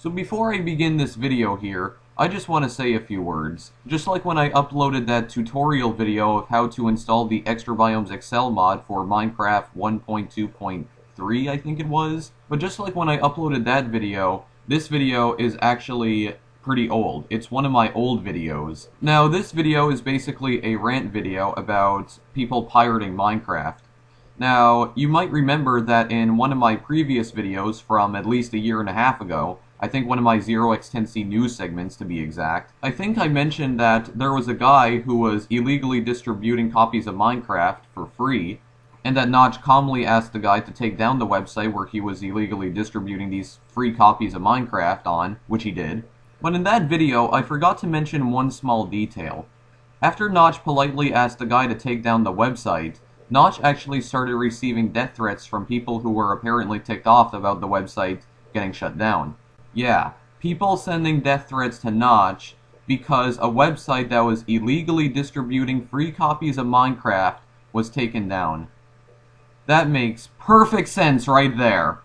So before I begin this video here, I just want to say a few words. Just like when I uploaded that tutorial video of how to install the Extra Biomes Excel mod for Minecraft 1.2.3, I think it was. But just like when I uploaded that video, this video is actually pretty old. It's one of my old videos. Now, this video is basically a rant video about people pirating Minecraft. Now, you might remember that in one of my previous videos from at least a year and a half ago, I think one of my 0x10c news segments to be exact, I think I mentioned that there was a guy who was illegally distributing copies of Minecraft for free, and that Notch calmly asked the guy to take down the website where he was illegally distributing these free copies of Minecraft on, which he did. But in that video, I forgot to mention one small detail. After Notch politely asked the guy to take down the website, Notch actually started receiving death threats from people who were apparently ticked off about the website getting shut down. Yeah, people sending death threats to Notch because a website that was illegally distributing free copies of Minecraft was taken down. That makes perfect sense right there.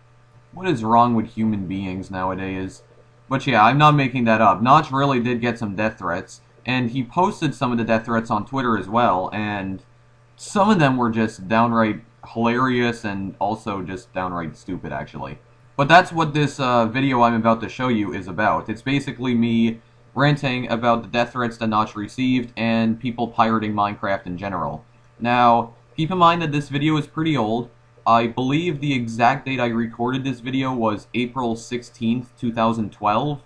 What is wrong with human beings nowadays? But yeah, I'm not making that up. Notch really did get some death threats, and he posted some of the death threats on Twitter as well, and some of them were just downright hilarious and also just downright stupid, actually. But that's what this video I'm about to show you is about. It's basically me ranting about the death threats that Notch received and people pirating Minecraft in general. Now, keep in mind that this video is pretty old. I believe the exact date I recorded this video was April 16th, 2012.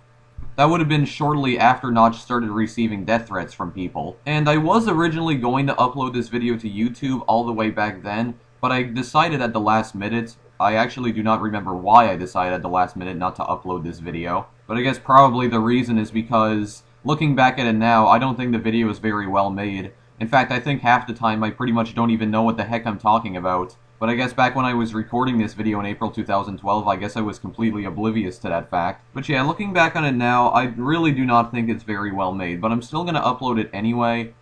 That would have been shortly after Notch started receiving death threats from people. And I was originally going to upload this video to YouTube all the way back then, but I decided at the last minute. I actually do not remember why I decided at the last minute not to upload this video. But I guess probably the reason is because, looking back at it now, I don't think the video is very well made. In fact, I think half the time I pretty much don't even know what the heck I'm talking about. But I guess back when I was recording this video in April 2012, I guess I was completely oblivious to that fact. But yeah, looking back on it now, I really do not think it's very well made, but I'm still going to upload it anyway.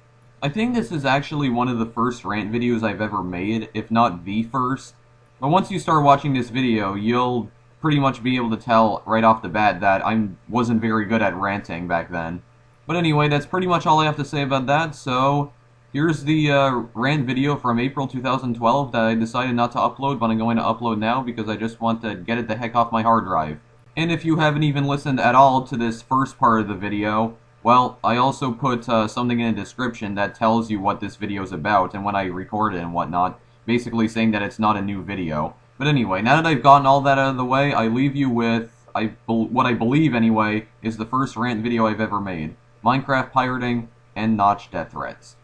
I think this is actually one of the first rant videos I've ever made, if not the first. But once you start watching this video, you'll pretty much be able to tell right off the bat that I wasn't very good at ranting back then. But anyway, that's pretty much all I have to say about that, so here's the rant video from April 2012 that I decided not to upload, but I'm going to upload now because I just want to get it the heck off my hard drive. And if you haven't even listened at all to this first part of the video, well, I also put something in the description that tells you what this video is about and when I record it and whatnot. Basically saying that it's not a new video. But anyway, now that I've gotten all that out of the way, I leave you with what I believe, anyway, is the first rant video I've ever made. Minecraft pirating and Notch death threats.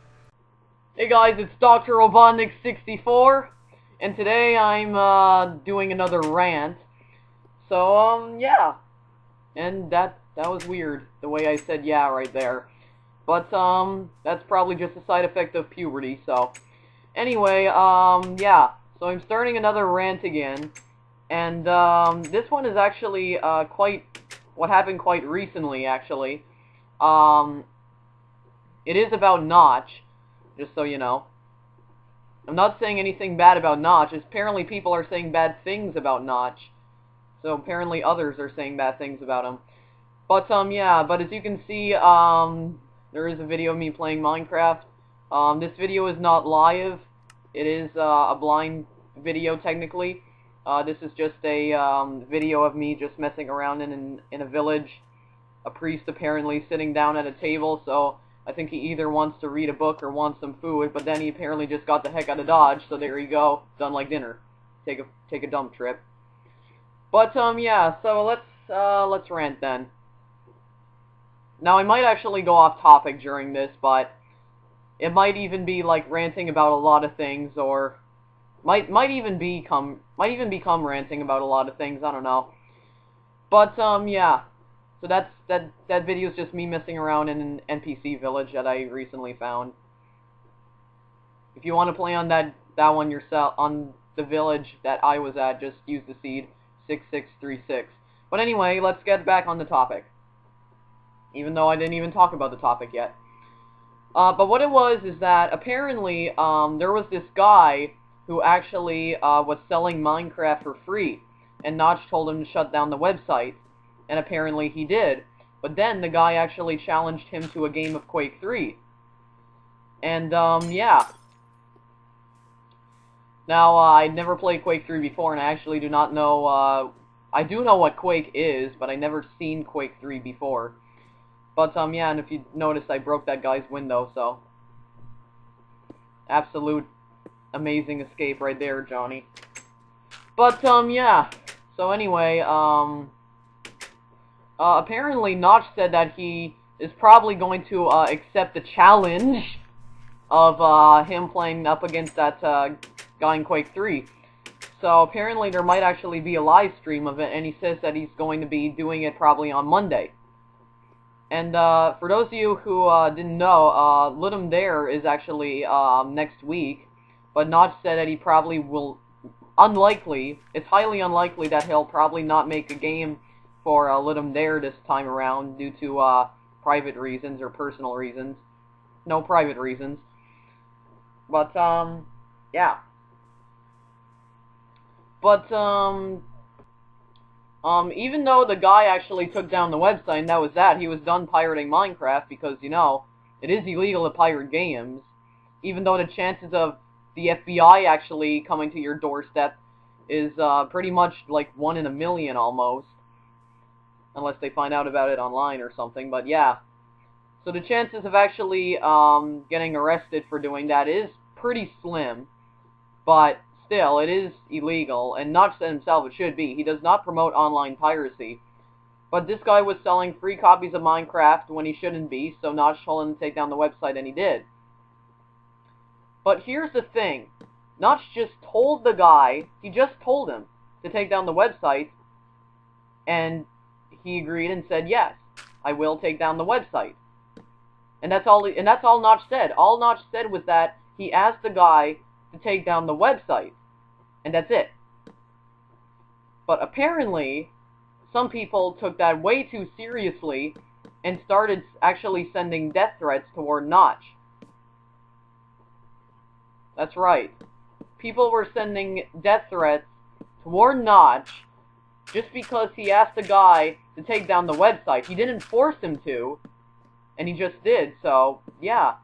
Hey guys, it's Dr. Robotnik64, and today I'm doing another rant. So, yeah. And that was weird, the way I said yeah right there. But, that's probably just a side effect of puberty, so... Anyway, yeah, so I'm starting another rant again, and, this one is actually, what happened quite recently, actually. It is about Notch, just so you know. I'm not saying anything bad about Notch, apparently people are saying bad things about Notch, so apparently others are saying bad things about him. But, yeah, but as you can see, there is a video of me playing Minecraft. This video is not live. It is a blind video, technically. This is just a video of me just messing around in a village. A priest apparently sitting down at a table, so I think he either wants to read a book or wants some food, but then he apparently just got the heck out of Dodge, so there you go. Done like dinner. Take a dump trip. But, yeah, so let's rant then. Now, I might actually go off topic during this, but it might even be like ranting about a lot of things, or might even become ranting about a lot of things. I don't know. But yeah. So that video is just me messing around in an NPC village that I recently found. If you want to play on that one yourself, on the village that I was at, just use the seed 6636. But anyway, let's get back on the topic. Even though I didn't even talk about the topic yet. But what it was is that apparently there was this guy who actually was selling Minecraft for free, and Notch told him to shut down the website. and apparently he did. But then the guy actually challenged him to a game of Quake 3. And, yeah. Now, I'd never played Quake 3 before, and I actually do not know, I do know what Quake is, but I never seen Quake 3 before. But, yeah, and if you notice, I broke that guy's window, so... Absolute amazing escape right there, Johnny. But, yeah. So, anyway, apparently Notch said that he is probably going to, accept the challenge of, him playing up against that, guy in Quake 3. So, apparently there might actually be a live stream of it, and he says that he's going to be doing it probably on Monday. And, for those of you who, didn't know, Ludum Dare is actually, next week, but Notch said that he probably will, it's highly unlikely that he'll probably not make a game for, Ludum Dare this time around due to, private reasons or personal reasons. No private reasons. But, yeah. But, even though the guy actually took down the website, and that was that, he was done pirating Minecraft because, you know, it is illegal to pirate games. Even though the chances of the FBI actually coming to your doorstep is, pretty much like 1 in a million almost. Unless they find out about it online or something, but yeah. So the chances of actually, getting arrested for doing that is pretty slim. But still, it is illegal, and Notch said himself it should be. He does not promote online piracy. But this guy was selling free copies of Minecraft when he shouldn't be, so Notch told him to take down the website, and he did. But here's the thing. Notch just told the guy, he just told him to take down the website, and he agreed and said, yes, I will take down the website. And that's all Notch said. All Notch said was that he asked the guy to take down the website. And that's it. But apparently, some people took that way too seriously and started actually sending death threats toward Notch. That's right. People were sending death threats toward Notch just because he asked the guy to take down the website. He didn't force him to, and he just did, so, yeah.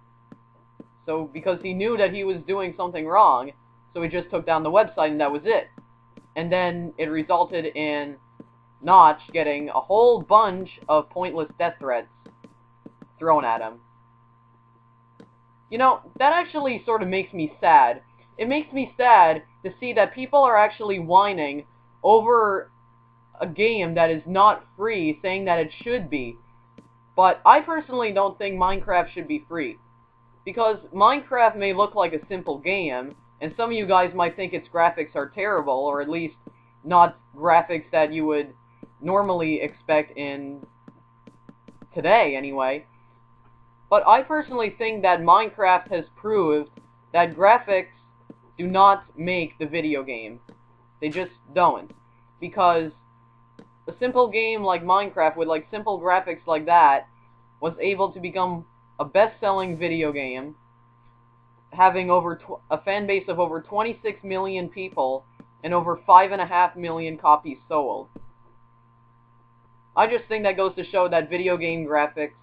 So, because he knew that he was doing something wrong, so he just took down the website and that was it. And then it resulted in Notch getting a whole bunch of pointless death threats thrown at him. You know, that actually sort of makes me sad. It makes me sad to see that people are actually whining over a game that is not free, saying that it should be. But I personally don't think Minecraft should be free. Because Minecraft may look like a simple game, and some of you guys might think its graphics are terrible, or at least not graphics that you would normally expect in today, anyway. But I personally think that Minecraft has proved that graphics do not make the video game. They just don't. Because a simple game like Minecraft with like simple graphics like that was able to become a best-selling video game, having a fan base of over 26 million people and over 5.5 million copies sold. I just think that goes to show that video game graphics,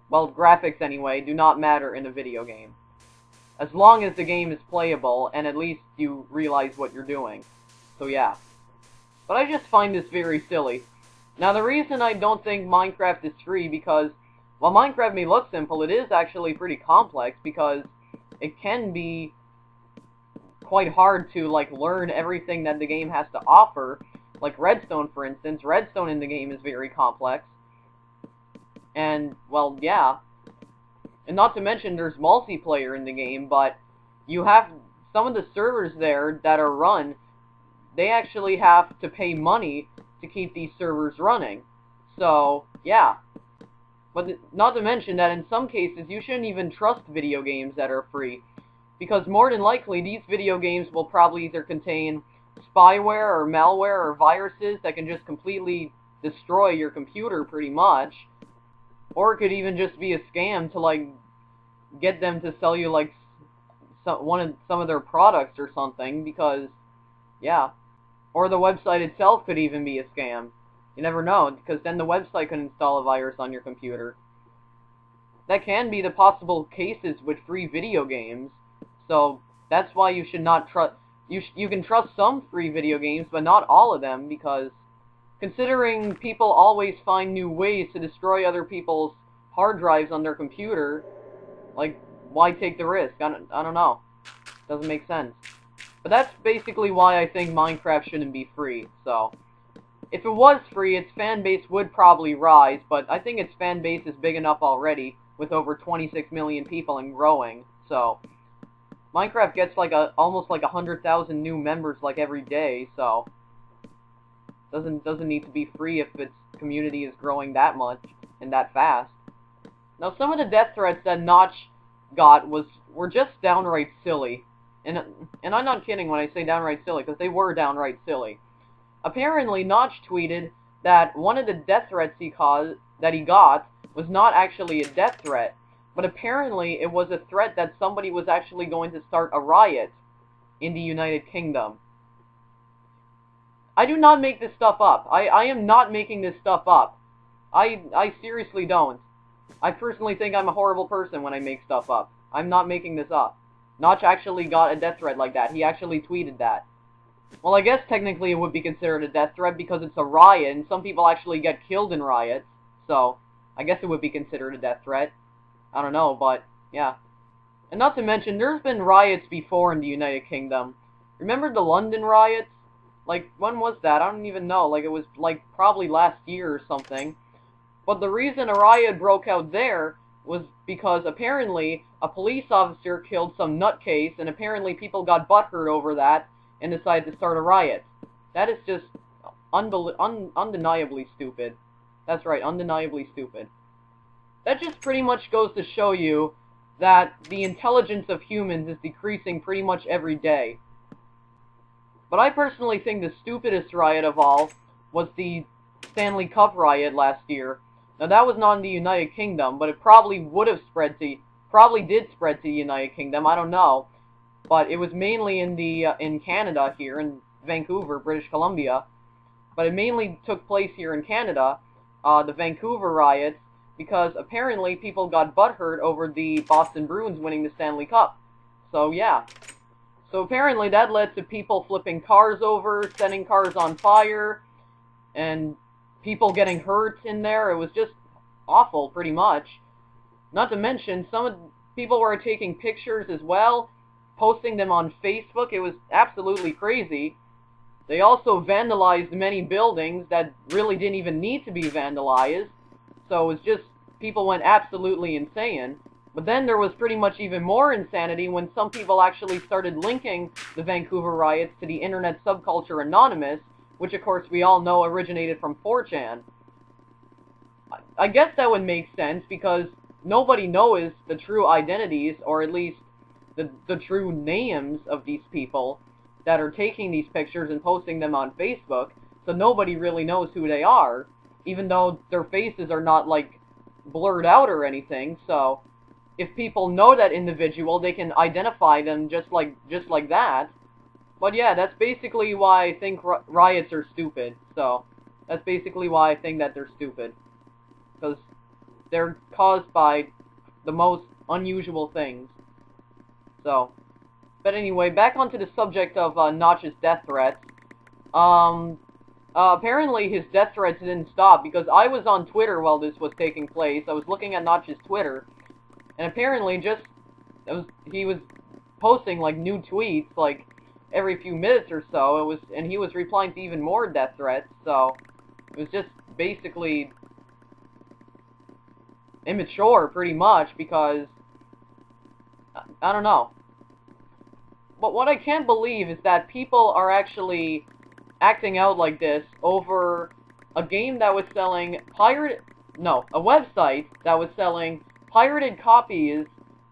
well, graphics anyway, do not matter in a video game. As long as the game is playable and at least you realize what you're doing. So yeah. But I just find this very silly. Now the reason I don't think Minecraft is free because while Minecraft may look simple, it is actually pretty complex because it can be quite hard to like learn everything that the game has to offer. Like Redstone, for instance. Redstone in the game is very complex. And, well, yeah. And not to mention there's multiplayer in the game, but you have some of the servers there that are run, they actually have to pay money to keep these servers running. So, yeah. But not to mention that in some cases you shouldn't even trust video games that are free. Because more than likely these video games will probably either contain spyware or malware or viruses that can just completely destroy your computer pretty much. Or it could even just be a scam to like get them to sell you like some of their products or something because, yeah. Or the website itself could even be a scam. You never know, because then the website can install a virus on your computer. That can be the possible cases with free video games, so that's why you should not trust. You can trust some free video games, but not all of them, because considering people always find new ways to destroy other people's hard drives on their computer, like, why take the risk? I don't know. Doesn't make sense. But that's basically why I think Minecraft shouldn't be free, so. If it was free, its fan base would probably rise, but I think its fan base is big enough already, with over 26 million people and growing, so. Minecraft gets like almost like 100,000 new members like every day, so. Doesn't need to be free if its community is growing that much and that fast. Now, some of the death threats that Notch got were just downright silly. And I'm not kidding when I say downright silly, because they were downright silly. Apparently, Notch tweeted that one of the death threats he got was not actually a death threat, but apparently it was a threat that somebody was actually going to start a riot in the United Kingdom. I do not make this stuff up. I am not making this stuff up. I seriously don't. I personally think I'm a horrible person when I make stuff up. I'm not making this up. Notch actually got a death threat like that. He actually tweeted that. Well, I guess technically it would be considered a death threat because it's a riot, and some people actually get killed in riots, so I guess it would be considered a death threat. I don't know, but yeah. And not to mention, there's been riots before in the United Kingdom. Remember the London riots? Like, when was that? I don't even know. Like, it was, like, probably last year or something. But the reason a riot broke out there was because apparently a police officer killed some nutcase, and apparently people got butthurt over that and decided to start a riot. That is just undeniably stupid. That's right, undeniably stupid. That just pretty much goes to show you that the intelligence of humans is decreasing pretty much every day. But I personally think the stupidest riot of all was the Stanley Cup riot last year. Now, that was not in the United Kingdom, but it probably did spread to the United Kingdom, I don't know. But it was mainly in Canada here, in Vancouver, British Columbia. But it mainly took place here in Canada, the Vancouver riots, because apparently people got butthurt over the Boston Bruins winning the Stanley Cup. So, yeah. So apparently that led to people flipping cars over, setting cars on fire, and people getting hurt in there. It was just awful, pretty much. Not to mention, some of the people were taking pictures as well, posting them on Facebook. It was absolutely crazy. They also vandalized many buildings that really didn't even need to be vandalized. So it was just, people went absolutely insane. But then there was pretty much even more insanity when some people actually started linking the Vancouver riots to the internet subculture Anonymous, which of course we all know originated from 4chan. I guess that would make sense because nobody knows the true identities, or at least the true names of these people that are taking these pictures and posting them on Facebook, so nobody really knows who they are, even though their faces are not, like, blurred out or anything. So if people know that individual, they can identify them just like that. But yeah, that's basically why I think riots are stupid. So that's basically why I think that they're stupid, because they're caused by the most unusual things. So, but anyway, back onto the subject of Notch's death threats. Apparently his death threats didn't stop, because I was on Twitter while this was taking place. I was looking at Notch's Twitter, and apparently he was posting like new tweets like every few minutes or so. And he was replying to even more death threats. So it was just basically immature, pretty much, because I don't know. But what I can't believe is that people are actually acting out like this over a game that was selling a website that was selling pirated copies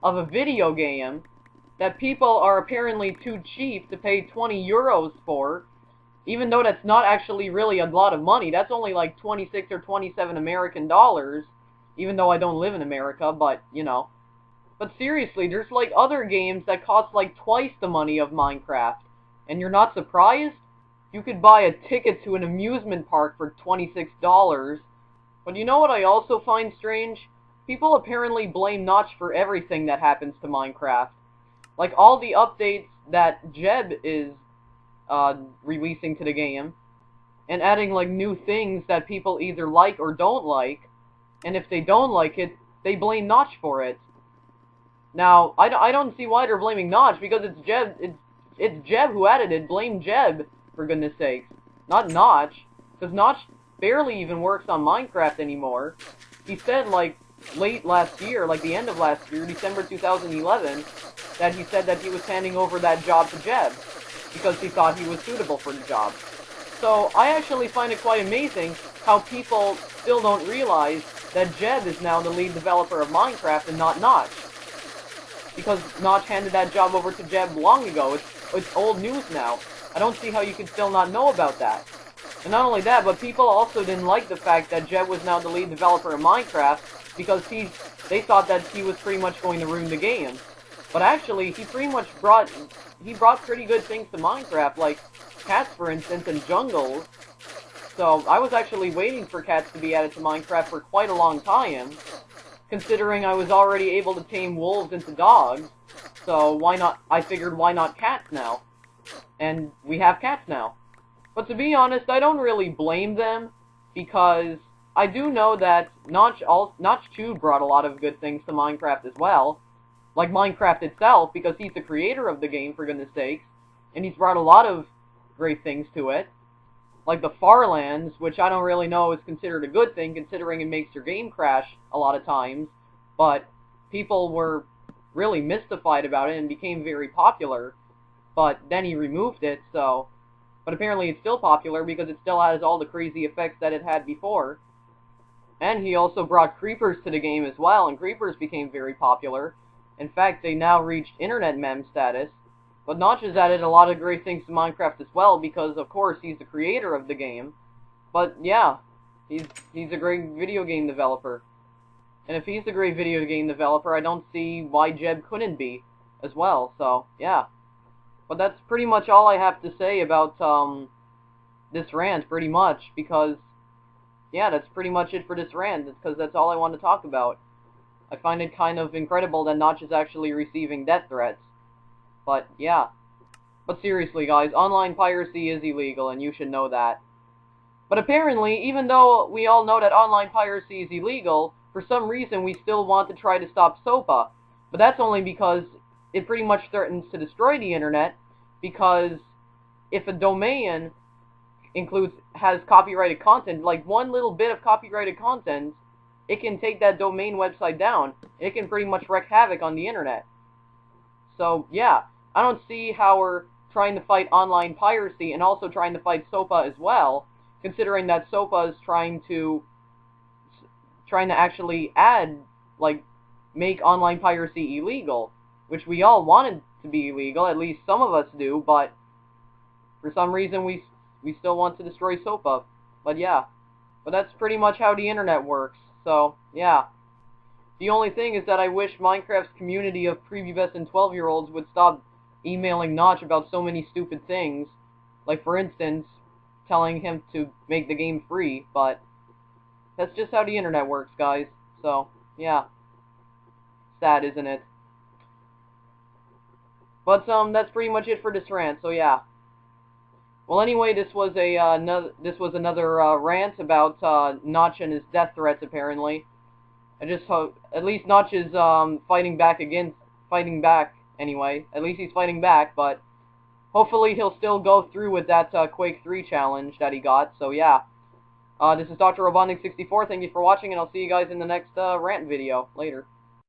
of a video game that people are apparently too cheap to pay 20 euros for, even though that's not actually really a lot of money. That's only like 26 or 27 American dollars, even though I don't live in America, but, you know. But seriously, there's like other games that cost like twice the money of Minecraft, and you're not surprised? you could buy a ticket to an amusement park for $26. But you know what I also find strange? People apparently blame Notch for everything that happens to Minecraft. Like all the updates that Jeb is releasing to the game, and adding like new things that people either like or don't like, and if they don't like it, they blame Notch for it. Now, I don't see why they're blaming Notch, because it's Jeb who added it. Blame Jeb, for goodness sakes. Not Notch, because Notch barely even works on Minecraft anymore. He said, like, late last year, like the end of last year, December 2011, that he said that he was handing over that job to Jeb, because he thought he was suitable for the job. So, I actually find it quite amazing how people still don't realize that Jeb is now the lead developer of Minecraft and not Notch. Because Notch handed that job over to Jeb long ago. It's old news now. I don't see how you could still not know about that. And not only that, but people also didn't like the fact that Jeb was now the lead developer of Minecraft, because they thought that he was pretty much going to ruin the game. But actually, he brought pretty good things to Minecraft, like cats, for instance, and jungles. So I was actually waiting for cats to be added to Minecraft for quite a long time, considering I was already able to tame wolves into dogs. So why not? I figured, why not cats now? And we have cats now. But to be honest, I don't really blame them, because I do know that Notch 2 brought a lot of good things to Minecraft as well. Like Minecraft itself, because he's the creator of the game, for goodness sakes, and he's brought a lot of great things to it. Like the Farlands, which I don't really know is considered a good thing, considering it makes your game crash a lot of times, but people were really mystified about it and became very popular, but then he removed it, so... But apparently it's still popular because it still has all the crazy effects that it had before. And he also brought creepers to the game as well, and creepers became very popular. In fact, they now reached internet meme status. But Notch has added a lot of great things to Minecraft as well, because of course he's the creator of the game. But yeah, he's a great video game developer. And if he's a great video game developer, I don't see why Jeb couldn't be as well, so yeah. But that's pretty much all I have to say about this rant, pretty much, because, yeah, that's pretty much it for this rant, because that's all I want to talk about. I find it kind of incredible that Notch is actually receiving death threats. But, yeah. But seriously, guys, online piracy is illegal, and you should know that. But apparently, even though we all know that online piracy is illegal, for some reason we still want to try to stop SOPA. But that's only because it pretty much threatens to destroy the internet, because if a domain has copyrighted content, like one little bit of copyrighted content, it can take that domain website down. It can pretty much wreak havoc on the internet. So, yeah, I don't see how we're trying to fight online piracy and also trying to fight SOPA as well, considering that SOPA is trying to actually make online piracy illegal, which we all wanted to be illegal, at least some of us do, but for some reason we still want to destroy SOPA. But yeah, but that's pretty much how the internet works, so yeah. The only thing is that I wish Minecraft's community of prepubescent 12-year-olds would stop emailing Notch about so many stupid things, like for instance, telling him to make the game free, but that's just how the internet works, guys, so yeah. Sad, isn't it? But that's pretty much it for this rant. So yeah. Well, anyway, this was another rant about Notch and his death threats. Apparently, I just hope at least Notch is fighting back. Anyway, at least he's fighting back. But hopefully he'll still go through with that Quake 3 challenge that he got. So yeah. This is Dr. Robotnik 64. Thank you for watching, and I'll see you guys in the next rant video later.